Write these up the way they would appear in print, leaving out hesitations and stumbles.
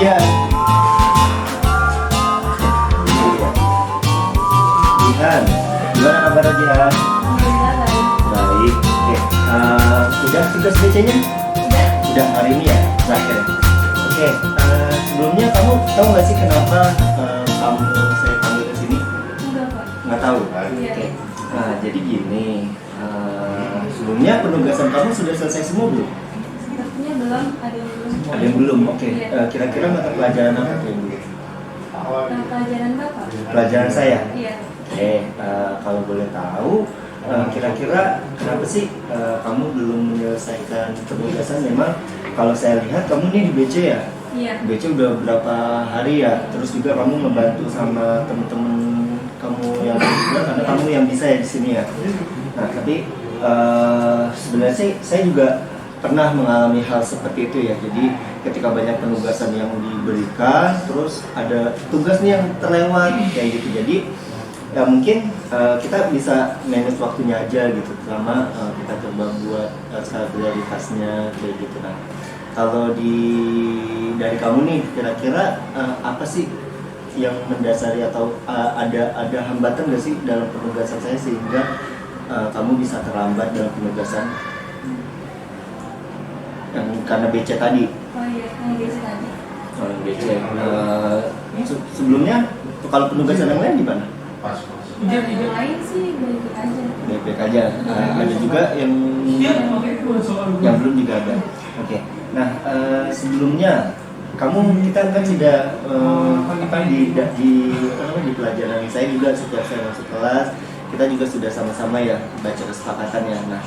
Jihan. Jihan, gimana kabarnya Jihan? Alhamdulillah baik. Baik. Oke. Udah tugas BC-nya? Udah. Udah hari ini ya, terakhir. Oke. Sebelumnya kamu tahu nggak sih kenapa kamu saya panggil ke sini? Enggak Pak. Nggak tahu kan? Iya. Oke. Nah, jadi gini. Sebelumnya penugasan kamu sudah selesai semua belum? Sepertinya belum, ada yang belum. Ada yang belum. Oke. Iya. Kira-kira mata pelajaran apa yang belum? Pelajaran Bapak? Pelajaran saya. Iya. Oke. Kalau boleh tahu, kira-kira kenapa sih kamu belum menyelesaikan penugasan? Memang kalau saya lihat kamu nih di BC ya. Iya. BC udah berapa hari ya? Terus juga kamu ngebantu sama temen-temen kamu yang juga karena kamu yang bisa ya di sini ya. Nah, tapi sebenarnya sih saya juga pernah mengalami hal seperti itu ya. Jadi ketika banyak penugasan yang diberikan, terus ada tugas nih yang terlewat kayak gitu. Jadi ya mungkin kita bisa manage waktunya aja gitu, selama kita coba buat skala prioritasnya kayak gitu. Nah, kalau dari kamu nih, kira-kira apa sih yang mendasari atau ada hambatan nggak sih dalam penugasan saya sehingga kamu bisa terlambat dalam penugasan yang karena BC tadi? Oh iya, yang biasa tadi. Kalau BC sebelumnya kalau penugasan yang lain di mana? Yang lain sih baik-baik aja. Baik-baik aja. Ada juga yang belum juga ada. Oke. Nah, sebelumnya kita kan sudah di pelajaran saya juga setiap saya masuk kelas kita juga sudah sama-sama ya baca kesepakatannya. Nah,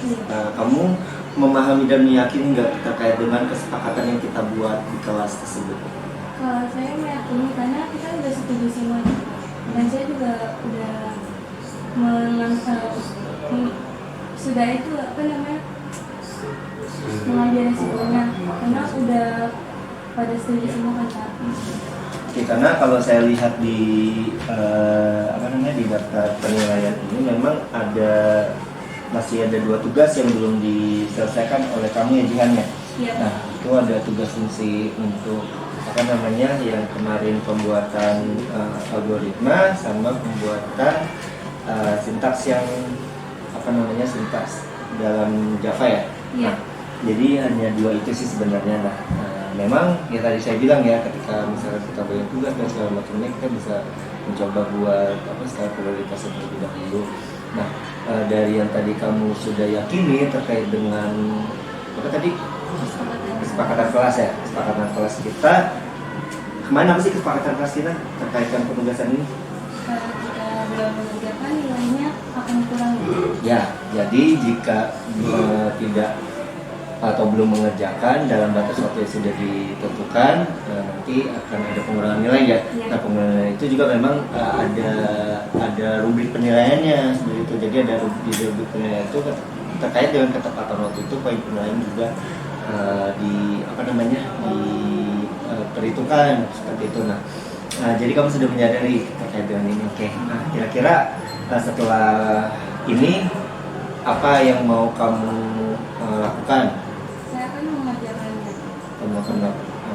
kamu memahami dan meyakini nggak terkait dengan kesepakatan yang kita buat di kelas tersebut? Kalau saya meyakini karena kita udah setuju semuanya. Dan saya juga udah sudah itu apa namanya, mengambil resikonya karena udah pada setuju semua kan Pak. Oke, karena kalau saya lihat di di daftar penilaian ini memang masih ada 2 tugas yang belum diselesaikan oleh kamu ya Jihan ya. Iya. Nah, itu ada tugas fungsi untuk yang kemarin pembuatan algoritma sama pembuatan sintaks yang sintaks dalam Java ya. Iya. Nah, jadi hanya 2 itu sih sebenarnya. Nah, memang ya tadi saya bilang ya, ketika misalnya kita banyak tugas dan segala macamnya, kita bisa mencoba buat skala prioritas terlebih dahulu. Nah, dari yang tadi kamu sudah yakini terkait dengan apa tadi? Kesepakatan kelas ya, kesepakatan kelas kita. Kemana sih kesepakatan kelas kita terkait dengan penugasan ini? Kalau kita belum mengerjakan nilainya akan kurang. Ya, jadi jika tidak atau belum mengerjakan dalam batas waktu yang sudah ditentukan, nanti akan ada pengurangan nilai ya. Nah, pengurangan nilai itu juga memang ada rubrik penilaiannya seperti itu. Jadi ada rubrik penilaian itu terkait dengan ketepatan waktu itu, poin penilaian juga diperhitungkan seperti itu. Nah, jadi kamu sudah menyadari terkait dengan ini. Oke. Nah, kira-kira setelah ini apa yang mau kamu lakukan? Saya akan mengerjakannya.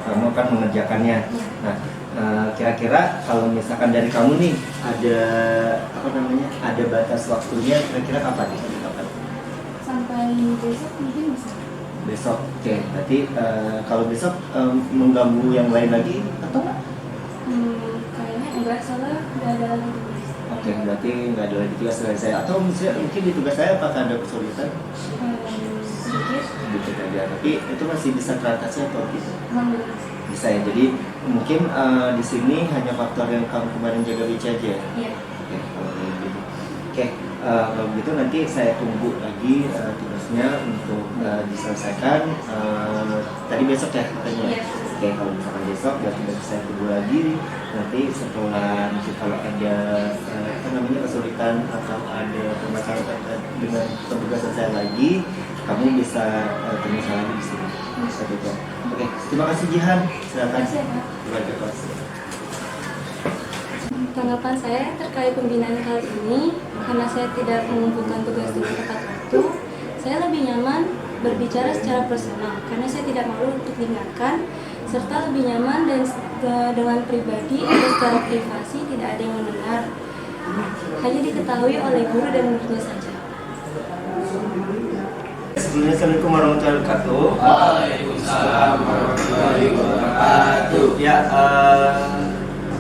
Kamu akan mengerjakannya. Nah, kira-kira kalau misalkan dari kamu nih ada batas waktunya, kira-kira kapan? Sampai besok mungkin bisa. Besok. Oke. Berarti kalau besok mengganggu yang lain lagi atau enggak? Kayaknya enggak, soalnya nggak ada lagi tugas. Oke, berarti nggak ada lagi tugas dari saya. Atau mungkin di tugas saya apakah ada kesulitan? Sedikit aja, tapi itu masih bisa teratasi atau gitu? Bisa ya. Jadi mungkin di sini hanya faktor yang kamu kemarin jaga BC aja ya? Iya. Oke, kalau gitu. Oke, kalau gitu nanti saya tunggu lagi tugasnya untuk diselesaikan. Tadi besok ya katanya? Iya. Oke, kalau misalkan besok berarti besok saya tunggu lagi. Nanti setelah kalau ada kesulitan atau ada permasalahan terkait dengan penugasan saya lagi, kamu bisa tanya saya lagi di sini. Seperti itu. Oke, terima kasih Jihan. Silakan. Belajar kelas. Tanggapan saya terkait pembinaan kali ini, karena saya tidak mengumpulkan tugas dengan tepat waktu, saya lebih nyaman berbicara secara personal karena saya tidak malu untuk diingatkan serta lebih nyaman dan dengan pribadi atau secara privasi tidak ada yang mendengar. Hanya diketahui oleh guru dan muridnya saja. Sebelumnya Assalamualaikum warahmatullahi wabarakatuh. Waalaikumsalam warahmatullahi wabarakatuh. Ya,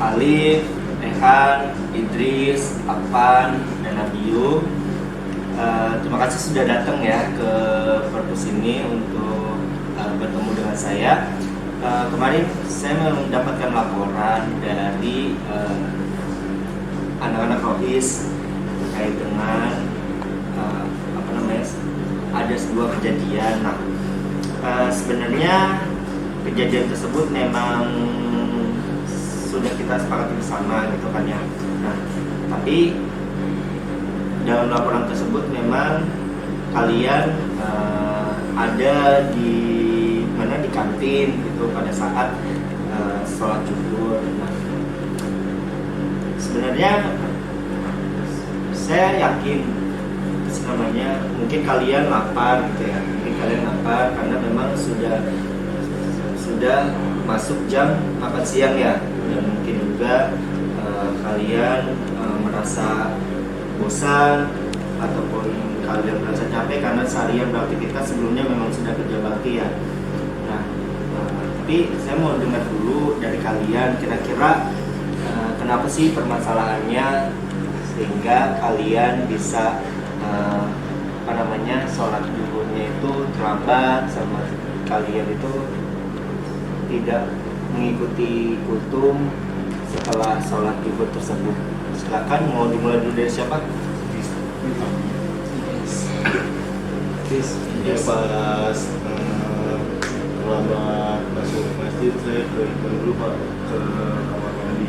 Alif, Rehan, Idris, Apan, dan Nabiu. Terima kasih sudah datang ya ke perpus ini untuk bertemu dengan saya. Kemarin saya mendapatkan laporan dari anak-anak Rohis terkait dengan ada sebuah kejadian. Nah, sebenarnya kejadian tersebut memang sudah kita sepakati bersama gitu kan ya. Nah, tapi dalam laporan tersebut memang kalian ada di mana, di kantin gitu pada saat sholat zuhur. Nah, sebenarnya saya yakin mungkin kalian lapar gitu ya, karena memang sudah masuk jam makan siang ya, dan mungkin juga kalian merasa bosan ataupun kalian merasa capek karena seharian beraktivitas sebelumnya memang sudah kerja bakti ya. Nah, tapi saya mau dengar dulu dari kalian kira-kira kenapa sih permasalahannya sehingga kalian bisa sholat zuhurnya itu terlambat, sama kalian itu tidak mengikuti kultum setelah sholat zuhur tersebut. Silakan, mau dimulai dulu dari siapa? Ya, pas terlambat masuk masjid, saya ke dulu Pak, ke kamar mandi.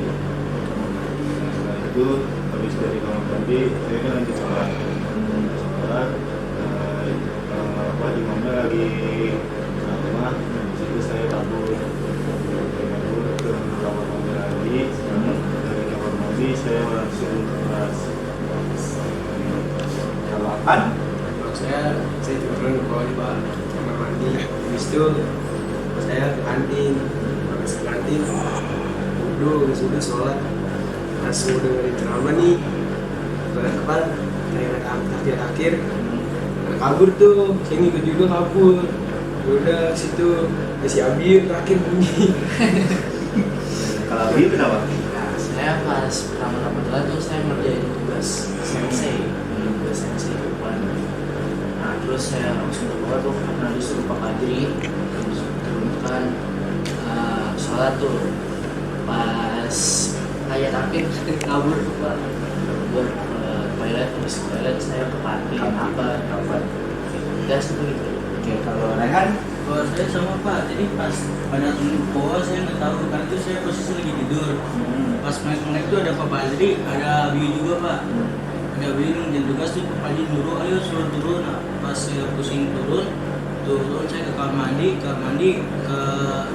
Setelah itu habis dari kamar mandi saya kan lanjut sholat. Imamnya lagi lama, di situ saya kabur ke kamar mandi lagi. Dari kamar mandi saya langsung ke kelas. Kalau apaan? Saya turun ke bawah di kamar mandi. Habis itu saya ke kantin. Habis ke kantin, sudah sholat. Langsung dengerin ceramah nih. Akhir-akhir kabur tuh, saya ngikut juga kabur. Udah situ si Abi terakhir bunyi. Kalau Abi kenapa? Nah, saya pas pertama-tama telat tuh saya ngerjain tugas sensei, depan. Nah, terus saya langsung ke bawah tuh karena disuruh Pak Kadri turunkan sholat tuh. Pas ayat akhir kabur tuh Pak, kabur toilet, habis toilet saya ke kantin apa gas itu gitu. Oke, kalau Rehan? Kalau saya sama Pak, jadi pas pada bawah saya nggak tahu, karena itu saya posisi lagi tidur. Pas naik itu ada Pak Badri, ada Abi juga Pak. Ada Abi ngerjain tugas tuh, Pak Badri nyuruh ayo suruh turun. Nah, pas saya pusing turun saya ke kamar mandi ke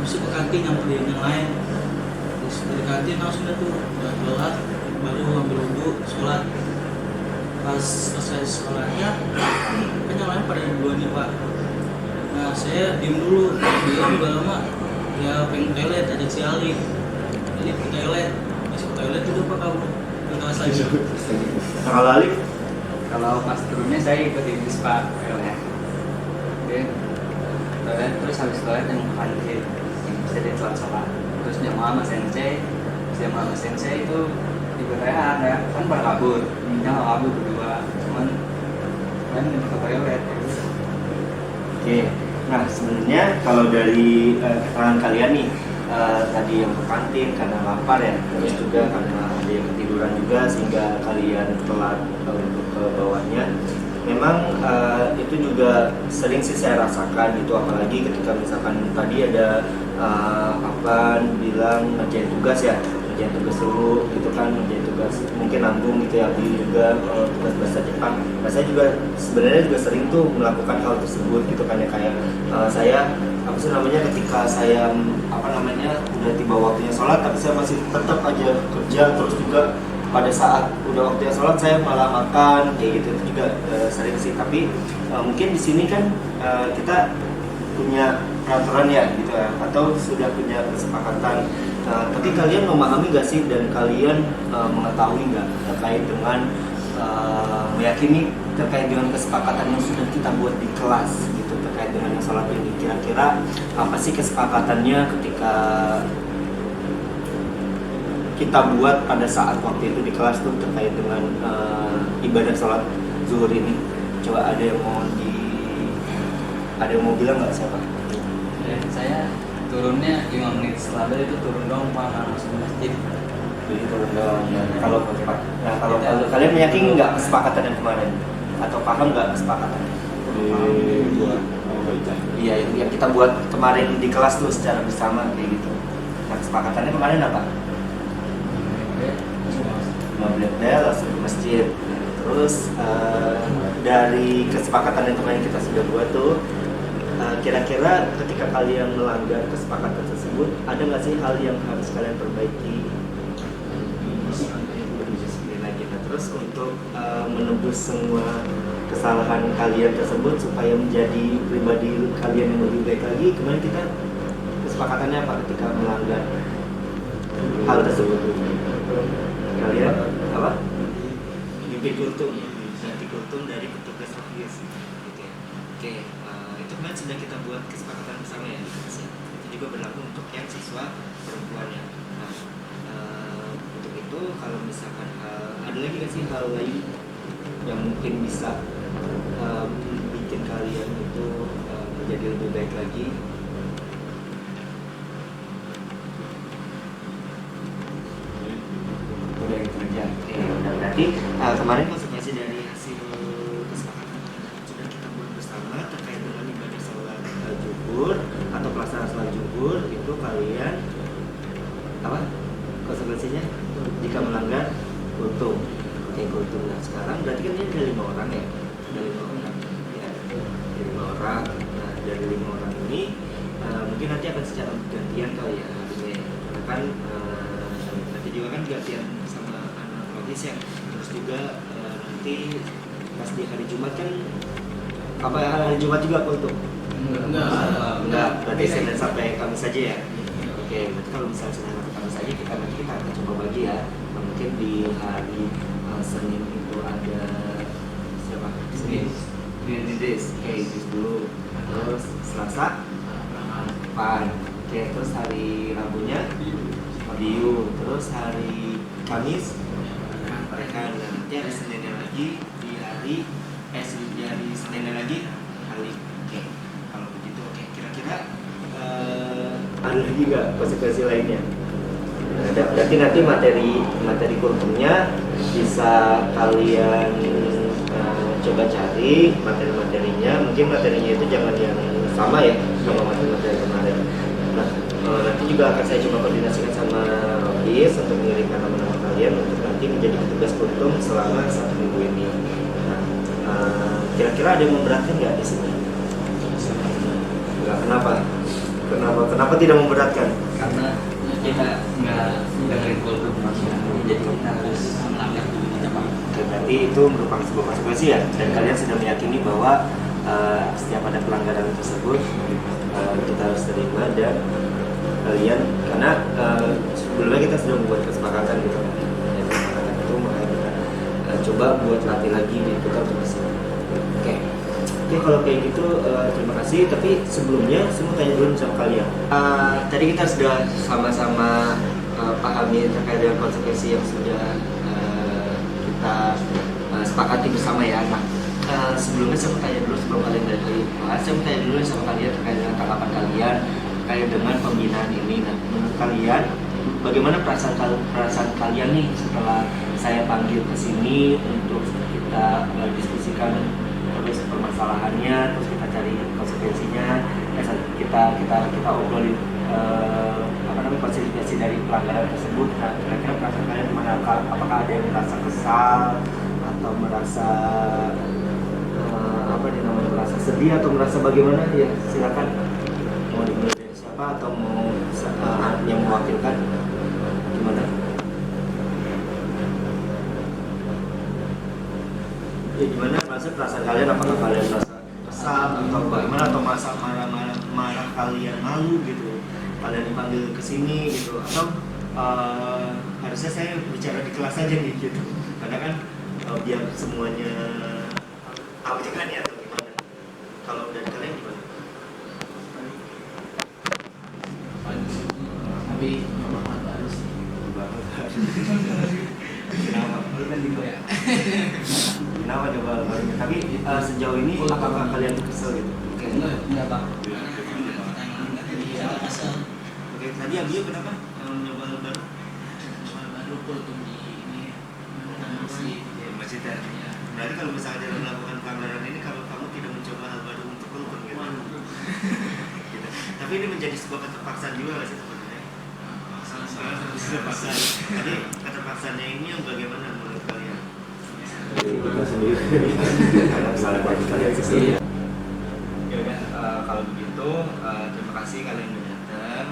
bisa ke kantin yang lain. Terus dari kantin langsung tuh udah sholat, baru ambil wudhu, sholat. Pas selesai sholatnya kan yang lain pada duluan nih Pak. Nah saya diem dulu, dia juga lama. Ya pengen toilet, ajak si Ali. Jadi ke toilet, masuk ke toilet itu Pak kamu ke kelas lagi. Kalau Alif? Kalau pas turunnya saya ikut Idris Pak, ya. Dia toilet, terus habis toilet yang kantin, yang bisa di sholat. Terus jamaah sama sensei itu juga Rehan ya, kan pada kabur. Yang kabur berdua, cuman kan ke toilet. Oke, nah sebenarnya kalau dari keterangan kalian nih, tadi yang ke kantin karena lapar ya, terus juga karena ada yang ketiduran juga sehingga kalian telat untuk ke bawahnya. Memang itu juga sering sih saya rasakan gitu, apalagi ketika misalkan tadi ada Apan bilang ngerjain tugas ya, ngerjain tugas dulu gitu kan, ngerjain tugas mungkin nanggung gitu ya, Abi juga tugas bahasa Jepang. Nah saya juga sebenarnya juga sering tuh melakukan hal tersebut gitu kan ya, kayak saya ketika saya udah tiba waktunya sholat tapi saya masih tetap aja kerja, terus juga pada saat udah waktunya sholat saya malah makan kayak gitu, itu juga sering sih. Tapi mungkin di sini kan kita punya peraturan ya gitu ya, atau sudah punya kesepakatan. Tapi kalian memahami gak sih dan kalian mengetahui nggak terkait dengan meyakini terkait dengan kesepakatan yang sudah kita buat di kelas gitu terkait dengan yang sholat ini. Kira-kira apa sih kesepakatannya ketika kita buat pada saat waktu itu di kelas tuh terkait dengan ibadah sholat zuhur ini? Coba ada yang mau bilang nggak, siapa? Dan saya turunnya 5 menit setelah itu turun dong Pak, langsung ke masjid. Jadi turun dong. Kalau kalian meyakini nggak kesepakatan yang kemarin atau paham nggak kesepakatan? Buat baca. Iya, yang kita buat kemarin di kelas tuh secara bersama kayak gitu. Nah, kesepakatannya kemarin apa? 5 menit bel langsung ke masjid. Terus dari kesepakatan yang kemarin kita sudah buat tuh, kira-kira ketika kalian melanggar kesepakatan tersebut, ada nggak sih hal yang harus kalian perbaiki? Disiplin lagi. Nah, terus untuk menebus semua kesalahan kalian tersebut supaya menjadi pribadi kalian yang lebih baik lagi, kemarin kita kesepakatannya apa ketika melanggar hal tersebut? Kalian apa? Mimpi kultum, nanti kultum dari petugas Rohis gitu ya. Oke, itu kemarin sudah kita buat kesepakatan bersama ya. Itu juga berlaku untuk yang siswa perempuan ya. Nah, untuk itu kalau misalkan ada lagi nggak sih hal lain yang mungkin bisa bikin kalian itu menjadi lebih baik lagi? Udah gitu aja. Oke, udah berarti kemarin konsekuensi dari hasil kesepakatan yang sudah kita buat bersama terkait dengan ibadah sholat zuhur atau pelaksanaan sholat zuhur itu kalian apa konsekuensinya jika melanggar kultum. Oke, kultum. Nah sekarang berarti kan ini ada 5 orang ya, ada 5 orang ya, ada 5 orang. Nah dari 5 orang ini mungkin nanti akan secara gantian kali ya, karena kan nanti juga kan gantian sama anak Rohis ya. Terus juga nanti pas di hari Jumat kan apa ya, hari Jumat juga kultum? Enggak, berarti Senin sampai Kamis saja ya. Oke, berarti kalau misalnya Senin sampai Kamis saja kita akan coba bagi ya. Mungkin di hari Senin itu ada siapa? Senin Idris, oke Idris dulu. Terus Selasa Pan. Oke, terus hari Rabunya Madiu. Terus hari Kamis Rekan. Dan nanti hari Seninnya lagi di hari Seninnya lagi hari. Oke, kalau begitu oke. Kira-kira ada lagi nggak konsekuensi lainnya? Ada. Berarti nanti materi kultumnya bisa kalian coba cari materi-materinya. Mungkin materinya itu jangan yang sama ya sama materi kemarin. Nah, nanti juga akan saya coba koordinasikan sama Rohis untuk mengirimkan nama-nama kalian untuk nanti menjadi petugas kultum selama 1 minggu ini. Nah, kira-kira ada yang memberatkan nggak di sini? Nggak. Kenapa tidak memberatkan? Karena kita nggak dengerin kultum maksudnya, jadi kita harus melanggar dulu di Jepang. Berarti itu merupakan sebuah konsekuensi ya, dan kalian sudah meyakini bahwa setiap ada pelanggaran tersebut kita harus terima, dan kalian karena sebelumnya kita sudah membuat kesepakatan gitu kan. Ya, kesepakatan itu makanya kita coba buat latih lagi di kita untuk kesini. Oke, kalau kayak gitu terima kasih. Tapi sebelumnya saya mau tanya dulu sama kalian. Tadi kita sudah sama-sama pahami terkait dengan konsekuensi yang sudah kita sepakati bersama ya. Nah, sebelumnya saya mau tanya dulu sebelum kalian dari saya mau tanya dulu sama kalian terkait dengan tanggapan kalian terkait dengan pembinaan ini. Nah, menurut kalian bagaimana perasaan kalian nih setelah saya panggil ke sini untuk kita diskusikan terus permasalahannya, terus kita cari konsekuensinya, kita obrolin konsekuensi dari pelanggaran tersebut. Nah, kira-kira perasaan kalian gimana? Apakah ada yang merasa kesal atau merasa merasa sedih atau merasa bagaimana? Ya silakan, mau dimulai dari siapa atau mau yang mewakilkan gimana? Ya gimana perasaan kalian? Apakah kalian merasa WhatsApp atau bagaimana, atau masa marah kalian malu gitu, kalian dipanggil ke sini gitu, atau harusnya saya bicara di kelas aja nih gitu, karena kan biar semuanya tahu juga nih atau gimana? Kalau dari kalian gimana? Tapi memang harus sih. Kenapa? Kenapa coba barunya? Tapi sejauh ini apakah kalian kesel gitu? Enggak pak. Oke, tadi Abio kenapa nyoba hal baru? Baru kultum di ini masih Ya, masih tadi. Berarti kalau misalnya dalam melakukan pelanggaran ini, kalau kamu tidak mencoba hal baru untuk kultum gitu. Gitu. Tapi ini menjadi sebuah keterpaksaan juga nggak sih sebenarnya? Keterpaksaan. Tapi keterpaksaannya ini yang bagaimana menurut kalian? Kita sendiri. Salah bagi kalian sendiri. Ya udah, kalau begitu terima kasih kalian udah datang.